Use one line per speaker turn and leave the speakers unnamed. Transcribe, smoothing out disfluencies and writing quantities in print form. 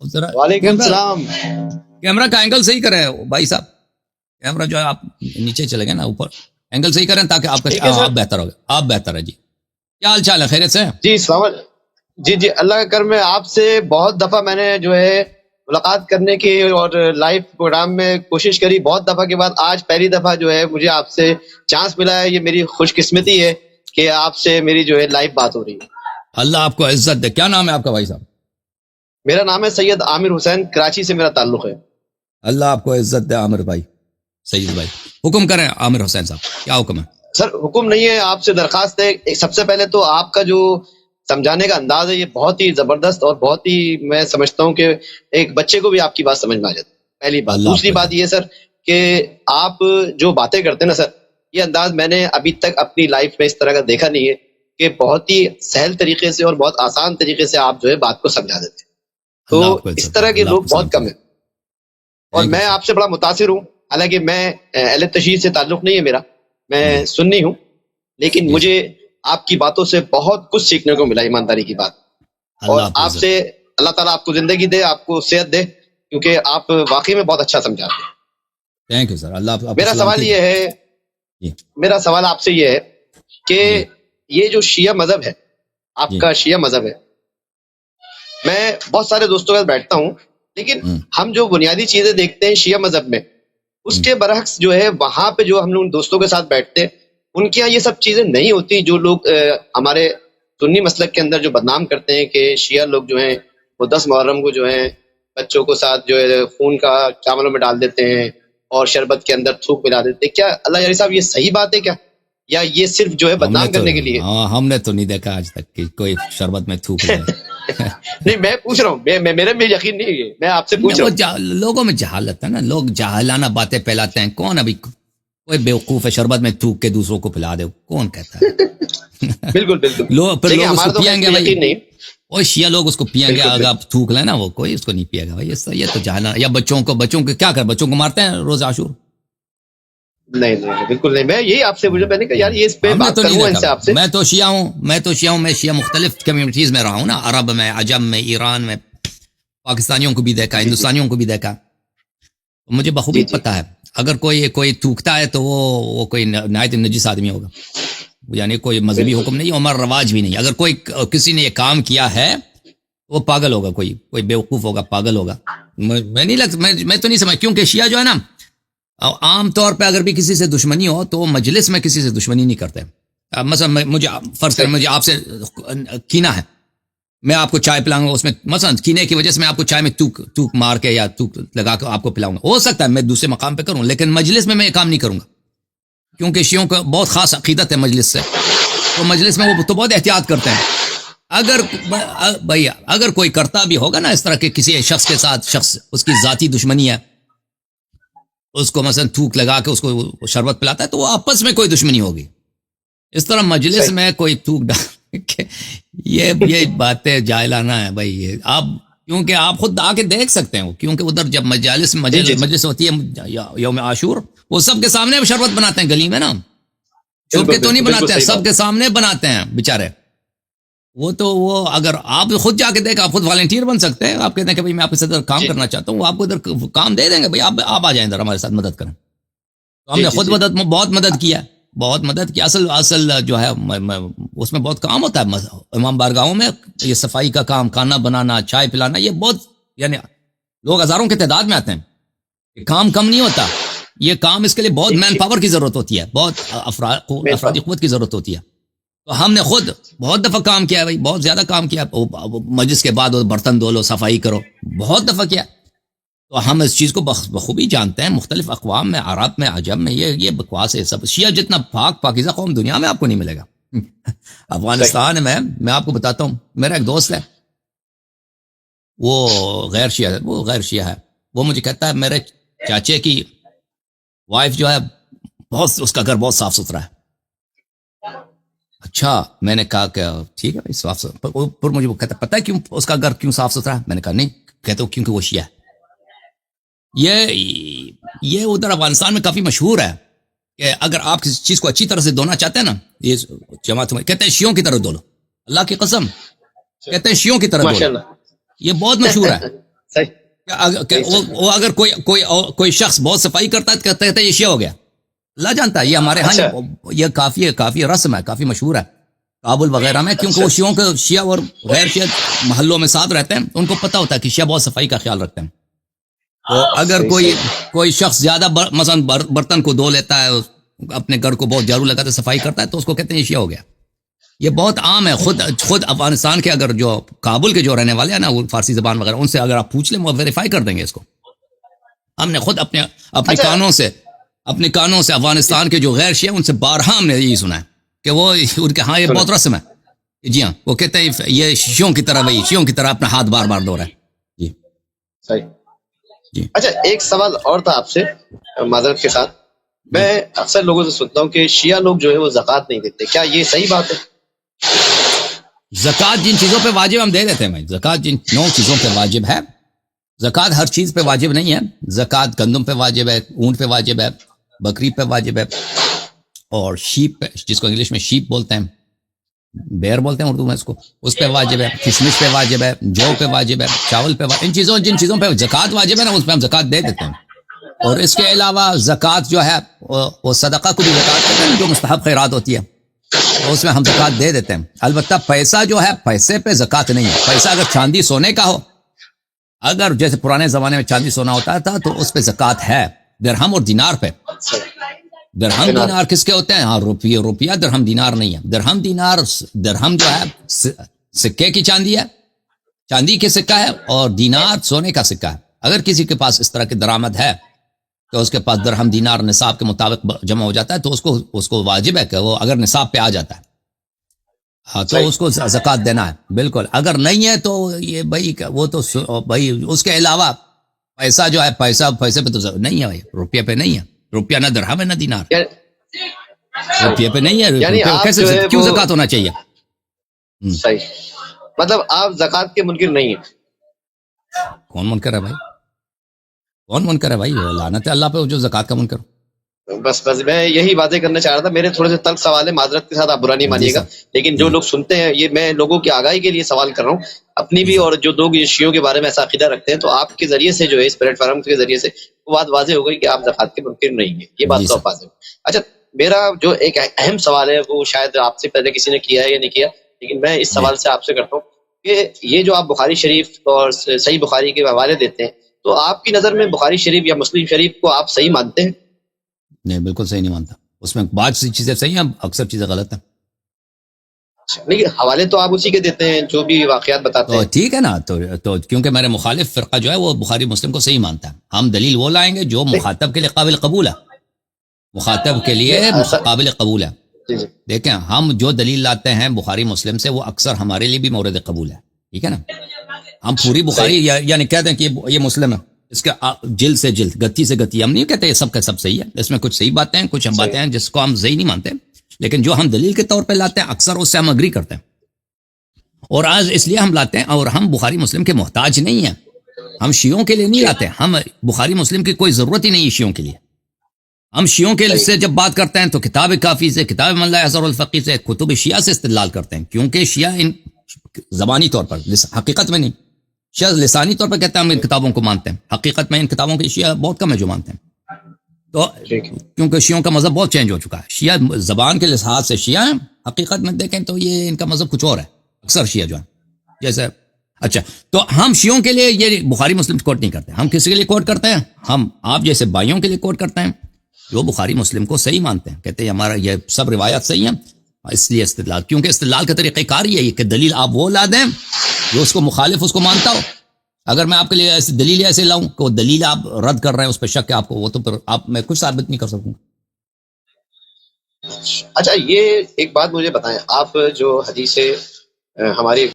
ذرا
وعلیکم السلام.
کیمرہ کا اینگل صحیح کریں بھائی صاحب, کیمرہ جو ہے آپ نیچے چلے گئے نا اوپر, اینگل صحیح کریں تاکہ آپ کا آپ بہتر ہوگا. آپ بہتر ہے جی. کیا حال چال ہے, خیریت سے؟
جی سوال. جی اللہ کا کرم ہے. آپ سے بہت دفعہ میں نے جو ہے ملاقات کرنے کی اور لائیو پروگرام میں کوشش کری, بہت دفعہ کے بعد آج پہلی دفعہ جو ہے مجھے آپ سے چانس ملا ہے. یہ میری خوش قسمتی ہے کہ آپ سے میری جو ہے لائیو بات ہو رہی ہے.
اللہ آپ کو عزت دے. کیا نام ہے آپ کا بھائی صاحب؟
میرا نام ہے سید عامر حسین, کراچی سے میرا تعلق ہے.
اللہ آپ کو عزت دے عامر بھائی, سید بھائی. حکم کریں عامر حسین صاحب, کیا حکم ہے؟
سر حکم نہیں ہے, آپ سے درخواست ہے. سب سے پہلے تو آپ کا جو سمجھانے کا انداز ہے یہ بہت ہی زبردست اور بہت ہی, میں سمجھتا ہوں کہ ایک بچے کو بھی آپ کی بات سمجھ میں آ جاتی. پہلی بات. دوسری بات یہ سر کہ آپ جو باتیں کرتے ہیں نا سر, یہ انداز میں نے ابھی تک اپنی لائف میں اس طرح کا دیکھا نہیں ہے کہ بہت ہی سہل طریقے سے اور بہت آسان طریقے سے آپ جو ہے بات کو سمجھا دیتے ہیں. تو اس طرح کے لوگ بہت کم ہیں اور میں آپ سے بڑا متاثر ہوں. حالانکہ میں اہل تشیع سے تعلق نہیں ہے میرا, میں سنی ہوں, لیکن مجھے آپ کی باتوں سے بہت کچھ سیکھنے کو ملا, ایمانداری کی بات. اور آپ سے اللہ تعالیٰ آپ کو زندگی دے, آپ کو صحت دے, کیونکہ آپ واقعی میں بہت اچھا سمجھاتے ہیں.
Thank you sir. اللہ
میرا سوال یہ ہے, میرا سوال آپ سے یہ ہے کہ یہ جو شیعہ مذہب ہے, آپ کا شیعہ مذہب ہے, میں بہت سارے دوستوں کے ساتھ بیٹھتا ہوں, لیکن ہم جو بنیادی چیزیں دیکھتے ہیں شیعہ مذہب میں, اس کے برعکس جو ہے وہاں پہ جو ہم لوگ دوستوں کے ساتھ بیٹھتے ہیں ان کے یہاں یہ سب چیزیں نہیں ہوتی. جو لوگ ہمارے سنی مسلک کے اندر جو بدنام کرتے ہیں کہ شیعہ لوگ جو ہیں وہ 10 محرم کو جو ہیں بچوں کو ساتھ جو ہے خون کا چاولوں میں ڈال دیتے ہیں اور شربت کے اندر تھوک ملا دیتے ہیں. کیا اللہ یاری صاحب یہ صحیح بات ہے کیا, یا یہ صرف جو ہے بدنام کرنے کے لیے؟
ہم نے تو نہیں دیکھا آج تک کہ کوئی شربت میں تھوک لے.
نہیں میں پوچھ رہا ہوں, میرے میں یقین نہیں ہے, میں آپ سے پوچھ رہا ہوں.
لوگوں میں جہالت ہے نا, لوگ جاہلانہ باتیں پھیلاتے ہیں. کون ابھی کوئی بیوقوف ہے شربت میں تھوک کے دوسروں کو پلا دے, کون کہتا ہے؟
بالکل
لوگ پھر لوگ اس کو پیئیں گے بھائی,
اور
شیعہ لوگ اس کو پیئیں گے, اگر آپ تھوک لیں نا وہ کوئی اس کو نہیں پیے گا بھائی. یہ تو جہلانہ. یا بچوں کو کیا کر, بچوں کو مارتے ہیں روز عاشور؟
نہیں بالکل نہیں. میں یہی آپ سے پوچھا, میں نے کہا یار یہ اس پہ بات کروں ان سے آپ سے.
میں تو شیعہ ہوں, میں شیعہ مختلف کمیونٹیز میں رہا ہوں نا, عرب میں, عجم میں, ایران میں, پاکستانیوں کو بھی دیکھا, ہندوستانیوں کو بھی دیکھا. مجھے بخوبی پتہ ہے اگر کوئی تھوکتا ہے تو وہ کوئی نہایت نجس آدمی ہوگا, یعنی کوئی مذہبی حکم نہیں, عمر رواج بھی نہیں. اگر کسی نے یہ کام کیا ہے وہ پاگل ہوگا, کوئی بیوقوف ہوگا, پاگل ہوگا. میں تو نہیں سمجھ, کیونکہ شیعہ جو ہے نا عام طور پہ اگر بھی کسی سے دشمنی ہو تو وہ مجلس میں کسی سے دشمنی نہیں کرتے. مثلا مجھے فرض کریں مجھے آپ سے کینہ ہے, میں آپ کو چائے پلاؤں گا, اس میں مثلا کینے کی وجہ سے میں آپ کو چائے میں توک مار کے یا توک لگا کے آپ کو پلاؤں گا. ہو سکتا ہے میں دوسرے مقام پہ کروں, لیکن مجلس میں یہ کام نہیں کروں گا, کیونکہ شیعوں کا بہت خاص عقیدت ہے مجلس سے. تو مجلس میں وہ تو بہت احتیاط کرتے ہیں. اگر کوئی کرتا بھی ہوگا نا اس طرح کے کسی شخص کے ساتھ, شخص اس کی ذاتی دشمنی ہے, اس کو مثلا تھوک لگا کے اس کو شربت پلاتا ہے, تو وہ آپس میں کوئی دشمنی ہوگی. اس طرح مجلس میں کوئی تھوک ڈال کے یہ باتیں جاہلانہ ہے بھائی. یہ آپ کیونکہ آپ خود آ کے دیکھ سکتے ہیں, کیونکہ ادھر جب مجلس ہوتی ہے یوم عاشور, وہ سب کے سامنے شربت بناتے ہیں گلی میں نا, چھپ کے تو نہیں بناتے ہیں, سب کے سامنے بناتے ہیں بیچارے. وہ اگر آپ خود جا کے دیکھ, آپ خود والنٹیئر بن سکتے ہیں. آپ کہتے ہیں کہ بھائی میں آپ کے ساتھ کام کرنا چاہتا ہوں, وہ آپ کو ادھر کام دے دیں گے, بھائی آپ آ جائیں ادھر ہمارے ساتھ مدد کریں. تو ہم نے خود بہت مدد کیا, اصل جو ہے اس میں بہت کام ہوتا ہے امام بارگاہوں میں. یہ صفائی کا کام, کھانا بنانا, چائے پلانا, یہ بہت, یعنی لوگ ہزاروں کی تعداد میں آتے ہیں. یہ کام کم نہیں ہوتا, یہ کام اس کے لیے بہت مین پاور کی ضرورت ہوتی ہے, بہت افرادی قوت کی ضرورت ہوتی ہے. تو ہم نے خود بہت دفعہ کام کیا ہے بھائی, بہت زیادہ کام کیا. مجلس کے بعد برتن دھو لو, صفائی کرو, بہت دفعہ کیا. تو ہم اس چیز کو بخوبی جانتے ہیں. مختلف اقوام میں, عرب میں, عجم میں یہ بکواس ہے سب. شیعہ جتنا پاکیزہ قوم دنیا میں آپ کو نہیں ملے گا. افغانستان میں آپ کو بتاتا ہوں, میرا ایک دوست ہے, وہ غیر شیعہ ہے. وہ مجھے کہتا ہے میرے چاچے کی وائف جو ہے بہت, اس کا گھر بہت صاف ستھرا ہے. اچھا, میں نے کہا کہ ٹھیک ہے صاف ستھرا. پھر مجھے وہ کہتا پتہ ہے کیوں اس کا گھر کیوں صاف ستھرا ہے؟ میں نے کہا نہیں. کہتے ہو کیونکہ وہ شیعہ ہے. یہ ادھر افغانستان میں کافی مشہور ہے کہ اگر آپ کسی چیز کو اچھی طرح سے دھونا چاہتے ہیں نا, یہ جماعت میں کہتے ہیں شیعوں کی طرح دھو لو. اللہ کی قسم, کہتے ہیں شیعوں کی طرح دھو لو. یہ بہت مشہور ہے.
صحیح
وہ اگر کوئی شخص بہت صفائی کرتا ہے تو کہتے ہیں یہ شیعہ ہو گیا. اللہ جانتا ہے یہ ہمارے ہاں یہ کافی رسم ہے, کافی مشہور ہے کابل وغیرہ میں, کیونکہ وہ شیعوں کے شیعہ اور غیر شیعہ محلوں میں ساتھ رہتے ہیں, ان کو پتہ ہوتا ہے کہ شیعہ بہت صفائی کا خیال رکھتے ہیں. تو اگر کوئی شخص زیادہ مثلا برتن کو دھو لیتا ہے, اپنے گھر کو بہت جھاڑو لگاتا ہے, صفائی کرتا ہے, تو اس کو کہتے ہیں یہ شیعہ ہو گیا. یہ بہت عام ہے. خود افغانستان کے اگر جو کابل کے جو رہنے والے ہیں نا, وہ فارسی زبان وغیرہ, ان سے اگر آپ پوچھ لیں وہ ویریفائی کر دیں گے اس کو. ہم نے خود اپنے کانوں سے افغانستان کے جو غیر شیعہ ان سے بارہا ہم نے یہی سنا ہے کہ وہ ان کے ہاں یہ بہت رسم ہے. جی ہاں, وہ کہتے ہیں یہ شیعوں کی طرح, وہی شیعوں کی طرح اپنا ہاتھ بار بار دھو رہا ہے. جی
صحیح
جی.
اچھا, ایک سوال اور تھا آپ سے معذرت کے ساتھ. میں اکثر لوگوں سے سنتا ہوں کہ شیعہ لوگ جو ہے وہ زکوٰۃ نہیں دیتے, کیا یہ صحیح بات ہے؟
زکوٰۃ جن چیزوں پہ واجب ہم دے دیتے ہیں بھائی, زکوٰۃ جن 9 چیزوں پہ واجب ہے. زکوٰۃ ہر چیز پہ واجب نہیں ہے. زکوٰۃ گندم پہ واجب ہے, اونٹ پہ واجب ہے, بکری پہ واجب ہے, اور شیپ پہ, جس کو انگلش میں شیپ بولتے ہیں, بیئر بولتے ہیں اردو میں اس پہ واجب ہے. کشمش پہ واجب ہے, جو پہ واجب ہے, چاول پہ واجب, جن چیزوں پہ زکوٰۃ واجب ہے نا, اس پہ ہم زکوٰۃ دے دیتے ہیں. اور اس کے علاوہ زکوٰۃ جو ہے وہ صدقہ کو بھی زکوٰۃ کہتے ہیں, جو مستحب خیرات ہوتی ہے, تو اس میں ہم زکوٰۃ دے دیتے ہیں. البتہ پیسہ جو ہے, پیسے پہ زکوٰۃ نہیں ہے. پیسہ اگر چاندی سونے کا ہو, اگر جیسے پرانے زمانے میں چاندی سونا ہوتا تھا, تو اس پہ زکوٰۃ ہے. درہم اور دینار پہ. درہم دینار کس کے ہوتے ہیں؟ ہاں, روپیہ درہم دینار نہیں ہے. درہم جو ہے سکے کی چاندی ہے, چاندی کے سکہ ہے, اور دینار سونے کا سکہ ہے. اگر کسی کے پاس اس طرح کی درآمد ہے تو اس کے پاس درہم دینار نصاب کے مطابق جمع ہو جاتا ہے, تو اس کو واجب ہے کہ وہ اگر نصاب پہ آ جاتا ہے تو اس کو زکوٰۃ دینا ہے. بالکل. اگر نہیں ہے تو یہ بھائی وہ تو بھائی اس کے علاوہ پیسہ جو ہے, پیسے پہ تو نہیں ہے بھائی, روپیہ پہ نہیں ہے. روپیہ نہ درہم ہے نہ دینار, روپیہ پہ نہیں ہے. کیسے کیوں زکوٰۃ ہونا چاہیے؟
صحیح, مطلب آپ زکوٰۃ کے منکر نہیں ہیں.
کون منکر ہے بھائی؟ کون منکر ہے بھائی؟ لعنت ہے اللہ پہ جو زکوٰۃ کا منکر.
بس میں یہی باتیں کرنا چاہ رہا تھا. میرے تھوڑے سے تلخ سوال ہے, معذرت کے ساتھ آپ برا نہیں مانیے گا, لیکن جو لوگ سنتے ہیں, یہ میں لوگوں کی آگاہی کے لیے سوال کر رہا ہوں اپنی بھی, اور جو لوگ شیعوں کے بارے میں ایسا عقیدہ رکھتے ہیں, تو آپ کے ذریعے سے جو ہے, اس پلیٹ فارم کے ذریعے سے وہ بات واضح ہو گئی کہ آپ زکوٰۃ کے منکر نہیں ہیں. یہ بات تو آپ واضح. اچھا, میرا جو ایک اہم سوال ہے وہ شاید آپ سے پہلے کسی نے کیا ہے یا نہیں کیا, لیکن میں اس سوال سے آپ سے کرتا ہوں کہ یہ جو آپ بخاری شریف اور صحیح بخاری کے حوالے دیتے ہیں, تو آپ کی نظر میں بخاری شریف یا مسلم شریف کو آپ صحیح مانتے ہیں؟
نہیں, بالکل صحیح نہیں مانتا. اس میں بعض سی چیزیں صحیح ہیں, اکثر چیزیں غلط ہیں.
نہیں, حوالے تو آپ اسی کے دیتے ہیں جو بھی واقعات بتاتے ہیں.
ٹھیک ہے نا, تو کیونکہ میرے مخالف فرقہ جو ہے وہ بخاری مسلم کو صحیح مانتا ہے. ہم دلیل وہ لائیں گے جو مخاطب کے لیے قابل قبول ہے. مخاطب کے لیے قابل قبول ہے. دیکھیں, ہم جو دلیل لاتے ہیں بخاری مسلم سے, وہ اکثر ہمارے لیے بھی مورد قبول ہے. ٹھیک ہے نا. ہم پوری بخاری یعنی کہتے ہیں کہ یہ مسلم ہے, اس کا جلد سے جلد, گتی سے گتی, ہم نہیں کہتے یہ سب کا سب صحیح ہے. اس میں کچھ صحیح باتیں ہیں, کچھ ہم باتیں ہیں جس کو ہم صحیح نہیں مانتے, لیکن جو ہم دلیل کے طور پہ لاتے ہیں اکثر اس سے ہم اگری کرتے ہیں. اور آج اس لیے ہم لاتے ہیں, اور ہم بخاری مسلم کے محتاج نہیں ہیں. ہم شیعوں کے لیے نہیں لاتے, ہم بخاری مسلم کی کوئی ضرورت ہی نہیں ہے شیعوں کے لیے. ہم شیعوں کے سے جب بات کرتے ہیں تو کتاب کافی سے, کتاب من لا یحضر الفقیہ سے, کتب شیعہ سے استدلال کرتے ہیں, کیونکہ شیعہ ان زبانی طور پر, حقیقت میں نہیں, شیعہ لسانی طور پر کہتے ہیں ہم ان کتابوں کو مانتے ہیں, حقیقت میں ان کتابوں کے شیعہ بہت کم ہے جو مانتے ہیں. تو کیونکہ شیعوں کا مذہب بہت چینج ہو چکا ہے. شیعہ زبان کے لحاظ سے شیعہ ہیں, حقیقت میں دیکھیں تو یہ ان کا مذہب کچھ اور ہے. اکثر شیعہ جو ہیں جیسے, اچھا, تو ہم شیعوں کے لیے یہ بخاری مسلم کوٹ نہیں کرتے. ہم کسی کے لیے کوٹ کرتے ہیں؟ ہم آپ جیسے بھائیوں کے لیے کوٹ کرتے ہیں جو بخاری مسلم کو صحیح مانتے ہیں, کہتے ہیں ہمارا یہ سب روایات صحیح ہیں, اس لیے استدلال. کیونکہ استدلال کا طریقہ کار یہ ہے کہ دلیل آپ وہ لا دیں جو اس کو مخالف اس کو مانتا ہو. اگر میں آپ کے لیے ایسی دلیل ایسے لاؤں کہ وہ دلیل آپ رد کر رہے ہیں, اس پہ شک ہے آپ کو, وہ تو پھر میں کچھ ثابت نہیں کر سکوں.
اچھا, یہ ایک بات مجھے بتائیں, آپ جو حدیث ہماری